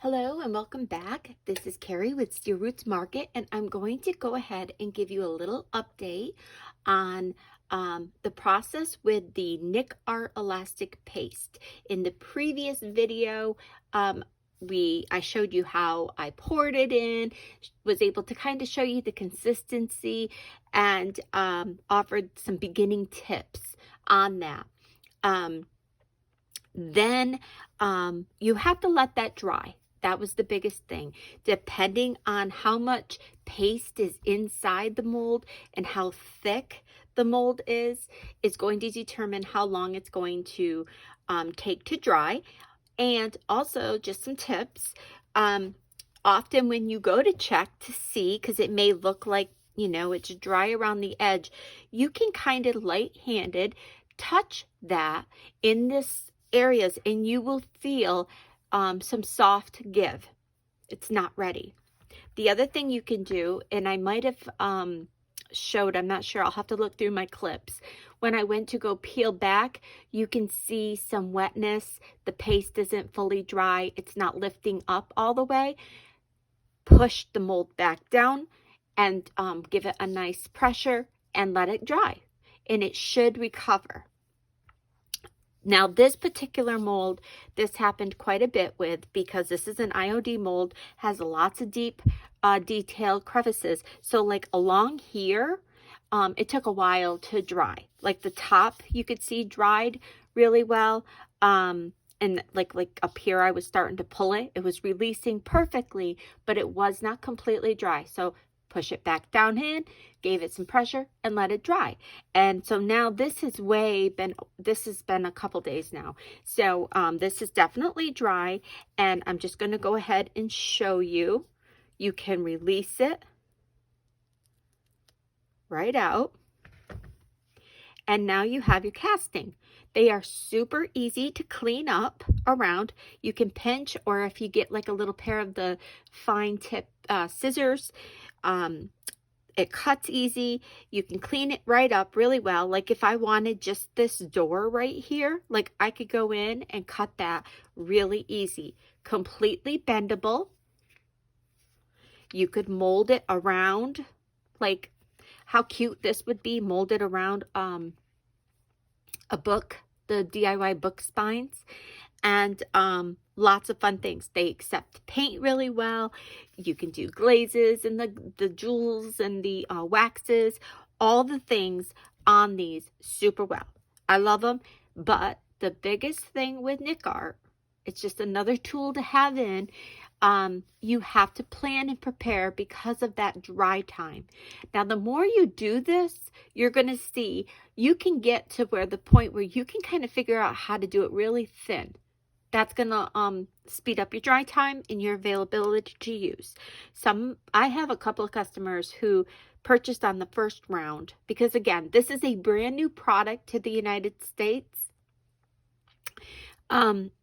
Hello and welcome back. This is Carrie with Steel Roots Market, and I'm going to go ahead and give you a little update on the process with the Nick Art elastic paste. In the previous video, I showed you how I poured it in, was able to kind of show you the consistency, and offered some beginning tips on that. Then you have to let that dry. That was the biggest thing. Depending on how much paste is inside the mold and how thick the mold is going to determine how long it's going to take to dry. And also just some tips. Often when you go to check to see, because it may look like, it's dry around the edge, you can kind of light-handed touch that in this areas and you will feel some soft give. It's not ready. The other thing you can do, and I might have showed, I'm not sure, I'll have to look through my clips. When I went to go peel back, you can see some wetness. The paste isn't fully dry. It's not lifting up all the way. Push the mold back down and give it a nice pressure and let it dry, and it should recover. Now, this particular mold, this happened quite a bit with, because this is an IOD mold, has lots of deep detailed crevices. So like along here, it took a while to dry. Like the top, you could see dried really well. And like up here, I was starting to pull it. It was releasing perfectly, but it was not completely dry. So push it back down in, gave it some pressure, and let it dry. And so now this has been a couple days now. So this is definitely dry, and I'm just going to go ahead and show you. You can release it right out. And now you have your casting. They are super easy to clean up around. You can pinch, or if you get like a little pair of the fine tip scissors, it cuts easy. You can clean it right up really well. Like if I wanted just this door right here, like I could go in and cut that really easy. Completely bendable. You could mold it around, like how cute this would be, molded around a book, the DIY book spines, and lots of fun things. They accept paint really well. You can do glazes and the jewels and the waxes, all the things on these super well. I love them, but the biggest thing with Nick Art, it's just another tool to have in. You have to plan and prepare because of that dry time. Now, the more you do this, you're going to see you can get to the point where you can kind of figure out how to do it really thin. That's going to speed up your dry time and your availability to use. I have a couple of customers who purchased on the first round, because again, this is a brand new product to the United States.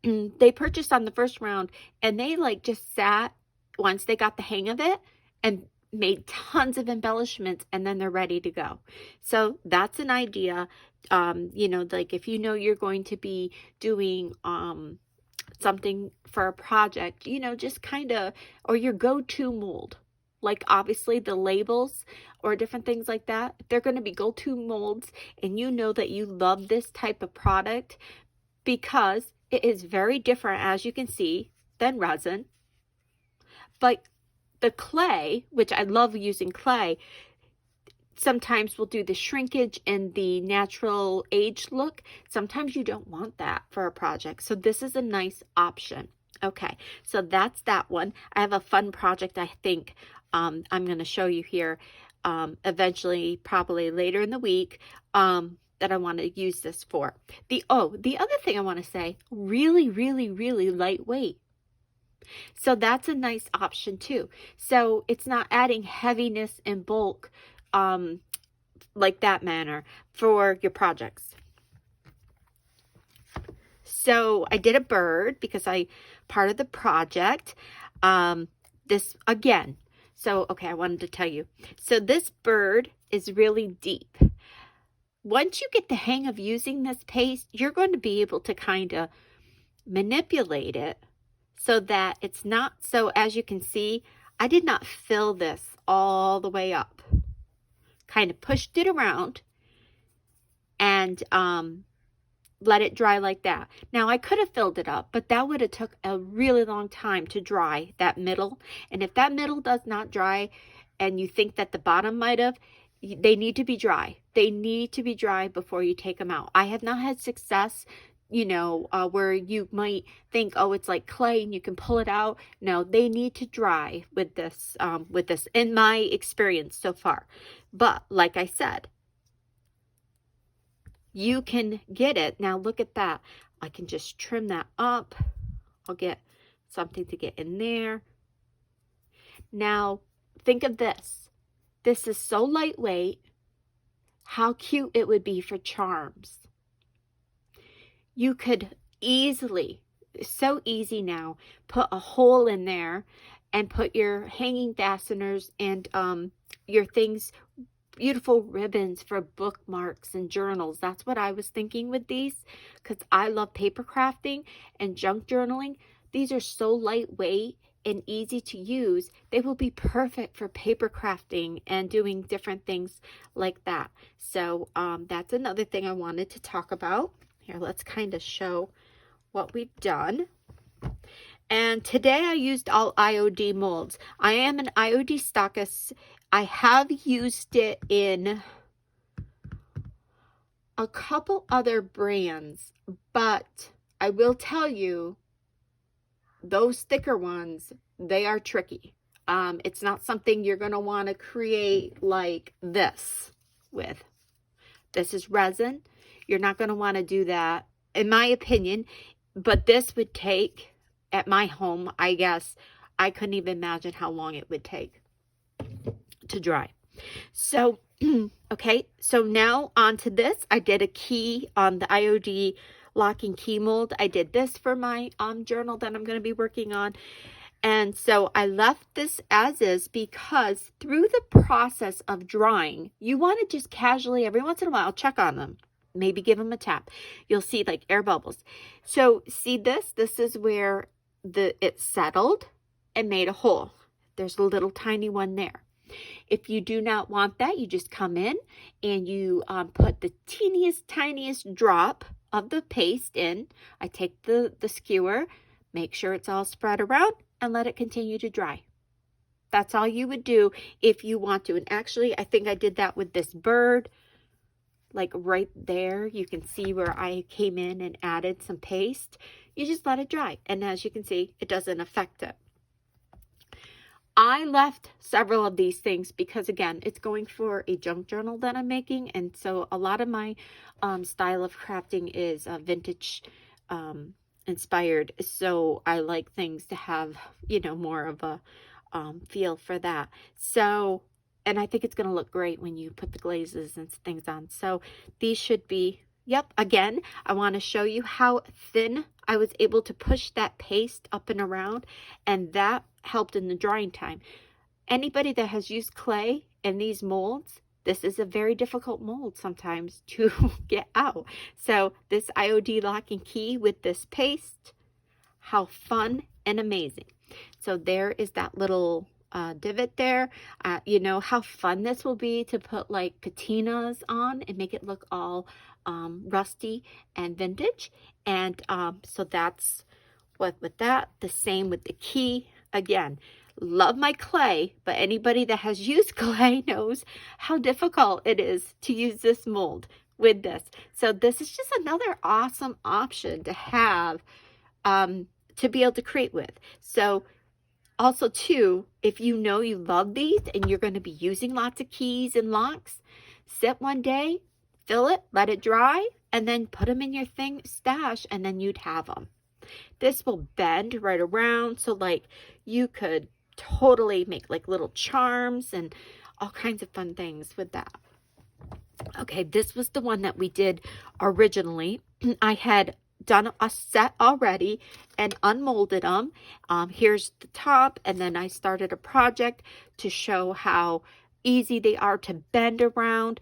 They purchased on the first round, and they just sat once they got the hang of it and made tons of embellishments, and then they're ready to go. So that's an idea. Like if you're going to be doing something for a project, just kind of, or your go-to mold, like obviously the labels or different things like that, they're going to be go-to molds, and that you love this type of product because it is very different, as you can see, than resin. But the clay, which I love using clay, sometimes we'll do the shrinkage and the natural age look. Sometimes you don't want that for a project. So this is a nice option. Okay, so that's that one. I have a fun project I think I'm going to show you here eventually, probably later in the week, that I want to use this for. The other thing I want to say, really, really, really lightweight. So that's a nice option too. So it's not adding heaviness and bulk like that manner for your projects. So I did a bird because part of the project, this again. So, okay, I wanted to tell you. So this bird is really deep. Once you get the hang of using this paste, you're going to be able to kind of manipulate it so that it's not, so as you can see, I did not fill this all the way up. Kind of pushed it around and let it dry like that. Now I could have filled it up, but that would have took a really long time to dry that middle. And if that middle does not dry and you think that the bottom might have, they need to be dry. They need to be dry before you take them out. I have not had success, you know, where you might think, oh, it's like clay and you can pull it out. No, they need to dry with this in my experience so far. But like I said, you can get it. Now look at that. I can just trim that up. I'll get something to get in there. Now think of this. This is so lightweight. How cute it would be for charms. You could easily, so easy now, put a hole in there and put your hanging fasteners and your things, beautiful ribbons for bookmarks and journals. That's what I was thinking with these, because I love paper crafting and junk journaling. These are so lightweight and easy to use. They will be perfect for paper crafting and doing different things like that. So that's another thing I wanted to talk about. Here, let's kind of show what we've done. And today I used all IOD molds. I am an IOD stockist. I have used it in a couple other brands, but I will tell you, those thicker ones, they are tricky. It's not something you're going to want to create like this with. This is resin. You're not going to want to do that, in my opinion. But this would take, at my home, I guess, I couldn't even imagine how long it would take to dry. So, okay, so now onto this. I did a key on the IOD lock and key mold. I did this for my journal that I'm going to be working on. And so I left this as is because through the process of drying, you want to just casually, every once in a while, check on them. Maybe give them a tap. You'll see like air bubbles. So see this? This is where it settled and made a hole. There's a little tiny one there. If you do not want that, you just come in and you put the teeniest, tiniest drop of the paste in. I take the skewer, make sure it's all spread around, and let it continue to dry. That's all you would do if you want to. And actually, I think I did that with this bird. Like right there, you can see where I came in and added some paste. You just let it dry. And as you can see, it doesn't affect it. I left several of these things because, again, it's going for a junk journal that I'm making. And so a lot of my style of crafting is vintage inspired. So I like things to have, you know, more of a feel for that. So, and I think it's going to look great when you put the glazes and things on. So these should be, yep, again, I want to show you how thin I was able to push that paste up and around, and that helped in the drying time. Anybody that has used clay in these molds, this is a very difficult mold sometimes to get out. So this IOD lock and key with this paste, how fun and amazing. So there is that little divot there. You know how fun this will be to put like patinas on and make it look all rusty and vintage. And so that's what with that. The same with the key. Again, love my clay, but anybody that has used clay knows how difficult it is to use this mold with this. So this is just another awesome option to have to be able to create with. So also too, if you know you love these and you're going to be using lots of keys and locks, sit one day, fill it, let it dry, and then put them in your stash, and then you'd have them. This will bend right around, so like you could totally make like little charms and all kinds of fun things with that. Okay, this was the one that we did originally. I had done a set already and unmolded them. Here's the top, and then I started a project to show how easy they are to bend around.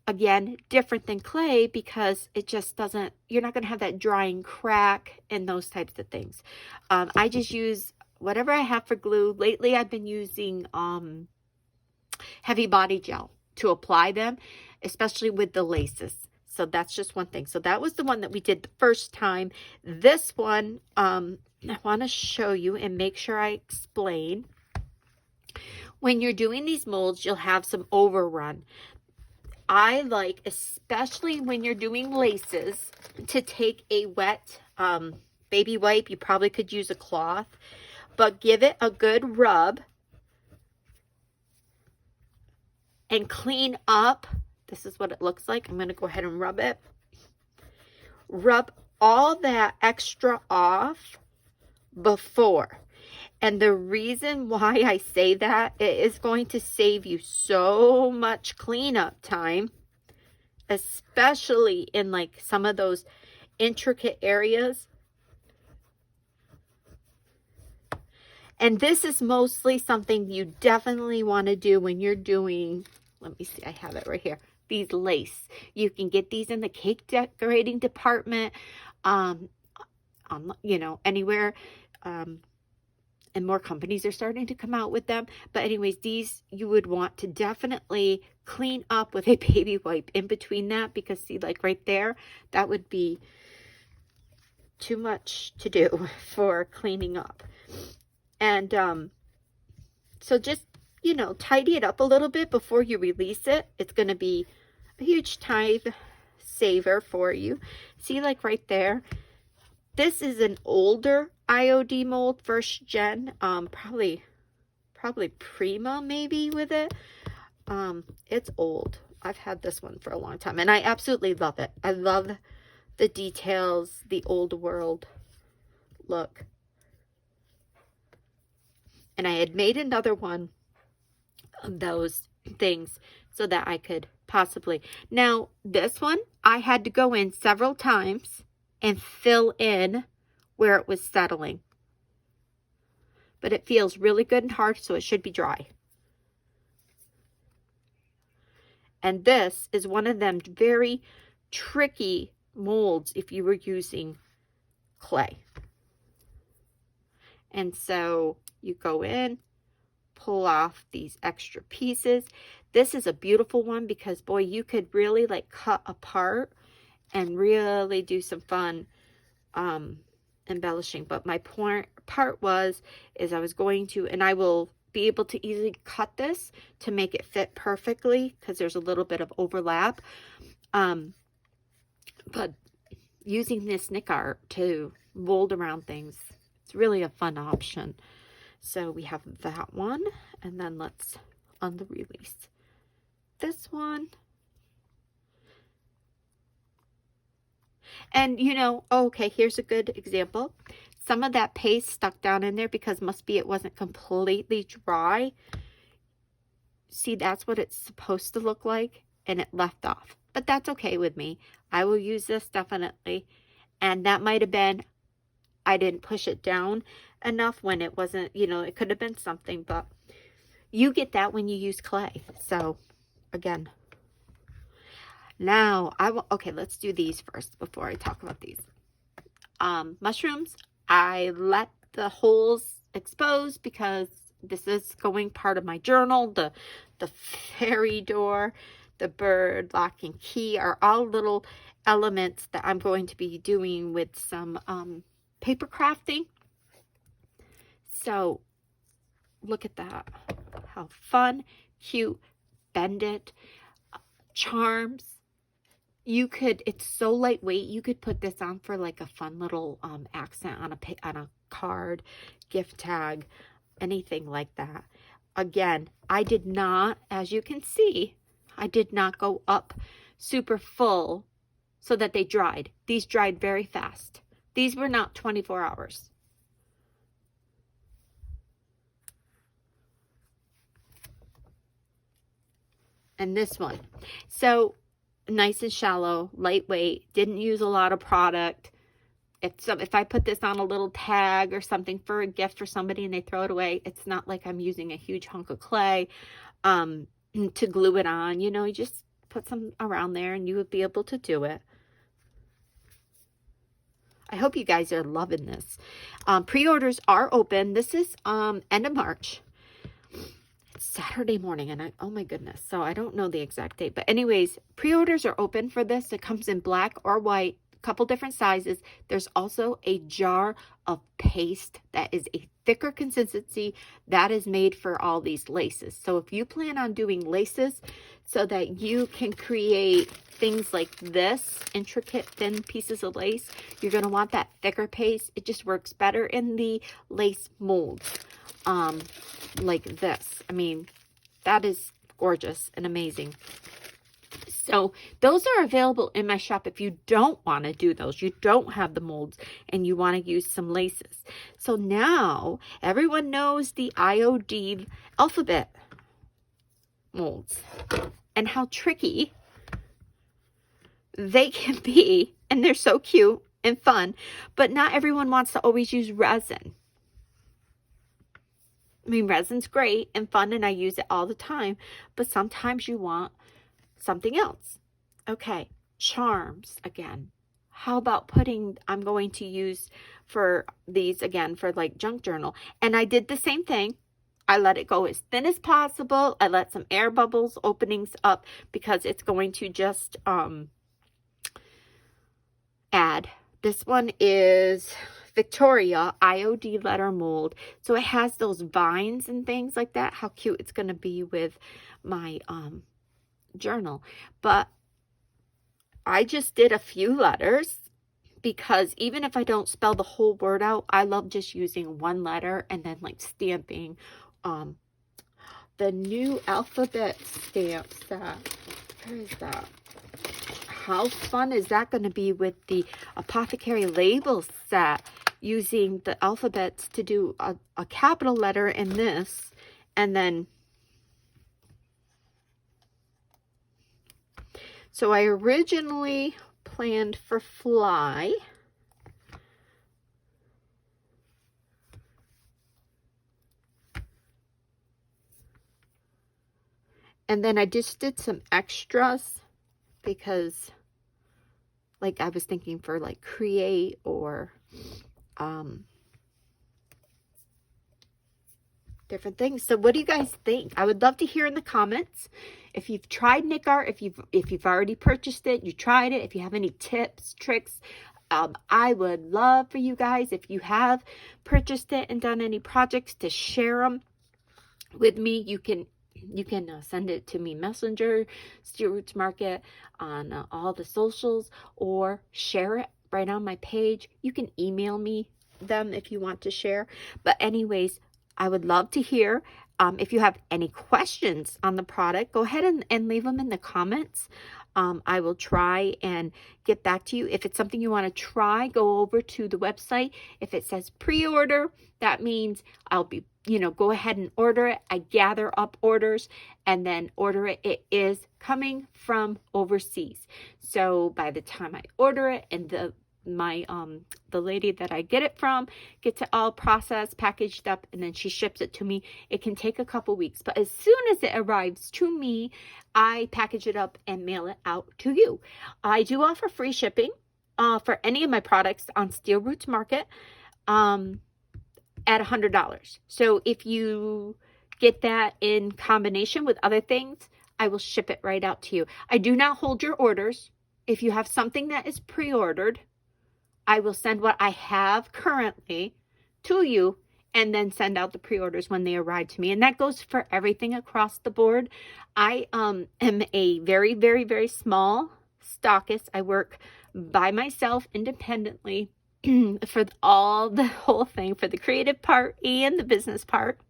Again, different than clay because it just doesn't, you're not going to have that drying crack and those types of things. I just use whatever I have for glue. Lately, I've been using heavy body gel to apply them, especially with the laces. So that's just one thing. So that was the one that we did the first time. This one, I want to show you and make sure I explain. When you're doing these molds, you'll have some overrun. I like, especially when you're doing laces, to take a wet baby wipe. You probably could use a cloth, but give it a good rub and clean up. This is what it looks like. I'm going to go ahead and rub it. Rub all that extra off before. And the reason why I say that, it is going to save you so much cleanup time, especially in like some of those intricate areas. And this is mostly something you definitely want to do when you're doing, let me see, I have it right here, these lace. You can get these in the cake decorating department, you know, anywhere. And more companies are starting to come out with them. But anyways, these you would want to definitely clean up with a baby wipe in between that, because see, like right there, that would be too much to do for cleaning up. And so just, you know, tidy it up a little bit before you release it. It's going to be a huge time saver for you. See, like right there, this is an older IOD mold, first gen, probably Prima maybe with it. It's old. I've had this one for a long time and I absolutely love it. I love the details, the old world look. And I had made another one of those things so that I could possibly. Now, this one, I had to go in several times and fill in where it was settling. But it feels really good and hard, so it should be dry. And this is one of them very tricky molds if you were using clay. And so you go in, pull off these extra pieces. This is a beautiful one because, boy, you could really like cut apart and really do some fun embellishing. But my part is I was going to, and I will be able to easily cut this to make it fit perfectly because there's a little bit of overlap. But using this nick art to mold around things, it's really a fun option. So we have that one, and then let's, on the release, this one. And, you know, okay, here's a good example. Some of that paste stuck down in there because must be it wasn't completely dry. See, that's what it's supposed to look like, and it left off. But that's okay with me. I will use this definitely. And that might have been, I didn't push it down enough when it wasn't, you know, it could have been something, but you get that when you use clay. So, again. Now, okay, let's do these first before I talk about these. Mushrooms, I let the holes expose because this is going part of my journal. The fairy door, the bird, lock and key are all little elements that I'm going to be doing with some paper crafting. So, look at that. How fun, cute, bend it, charms. You could, it's so lightweight, you could put this on for like a fun little accent on a card, gift tag, anything like that. Again, I did not, as you can see, I did not go up super full so that they dried. These dried very fast. These were not 24 hours. And this one. So, nice and shallow, lightweight, didn't use a lot of product. If I put this on a little tag or something for a gift for somebody and they throw it away, it's not like I'm using a huge hunk of clay to glue it on. You know, you just put some around there and you would be able to do it. I hope you guys are loving this. Pre-orders are open. This is end of March. It's Saturday morning, and oh my goodness, so I don't know the exact date. But anyways, pre-orders are open for this. It comes in black or white, a couple different sizes. There's also a jar of paste that is a thicker consistency that is made for all these laces. So if you plan on doing laces so that you can create things like this, intricate thin pieces of lace, you're going to want that thicker paste. It just works better in the lace molds like this. I mean, that is gorgeous and amazing. So those are available in my shop if you don't want to do those. You don't have the molds and you want to use some laces. So now everyone knows the IOD alphabet molds and how tricky they can be. And they're so cute and fun, but not everyone wants to always use resin. I mean, resin's great and fun, and I use it all the time, but sometimes you want something else. Okay, charms again. How about putting, I'm going to use for these again for like junk journal. And I did the same thing. I let it go as thin as possible. I let some air bubbles openings up because it's going to just add. This one is Victoria IOD letter mold. So it has those vines and things like that. How cute it's going to be with my journal. But I just did a few letters because even if I don't spell the whole word out, I love just using one letter and then like stamping the new alphabet stamp set. Where is that? How fun is that going to be with the apothecary label set, using the alphabets to do a capital letter in this, and then so I originally planned for fly. And then I just did some extras because like I was thinking for like create or different things. So what do you guys think? I would love to hear in the comments if you've tried Nick Art, if you've already purchased it, you tried it, if you have any tips, tricks. I would love for you guys, if you have purchased it and done any projects, to share them with me. You can send it to me Messenger, Steel Roots Market, on all the socials, or share it right on my page. You can email me them if you want to share. But anyways, I would love to hear. If you have any questions on the product, go ahead and leave them in the comments. I will try and get back to you. If it's something you want to try, go over to the website. If it says pre-order, that means I'll be, go ahead and order it. I gather up orders and then order it. It is coming from overseas. So by the time I order it and the lady that I get it from gets it all processed, packaged up, and then she ships it to me, it can take a couple weeks. But as soon as it arrives to me, I package it up and mail it out to you. I do offer free shipping for any of my products on Steel Roots Market at $100. So if you get that in combination with other things, I will ship it right out to you. I do not hold your orders. If you have something that is pre-ordered, I will send what I have currently to you and then send out the pre-orders when they arrive to me. And that goes for everything across the board. I am a very, very, very small stockist. I work by myself independently for the whole thing, for the creative part and the business part.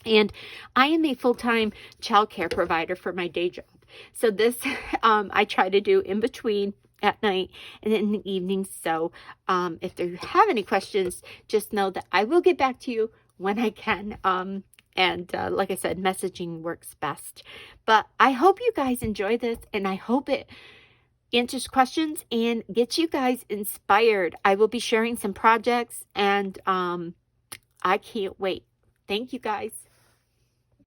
And I am a full-time childcare provider for my day job. So this I try to do in between at night and in the evenings. So if you have any questions, just know that I will get back to you when I can. And like I said, messaging works best. But I hope you guys enjoy this, and I hope it answers questions and gets you guys inspired. I will be sharing some projects, and I can't wait. Thank you guys.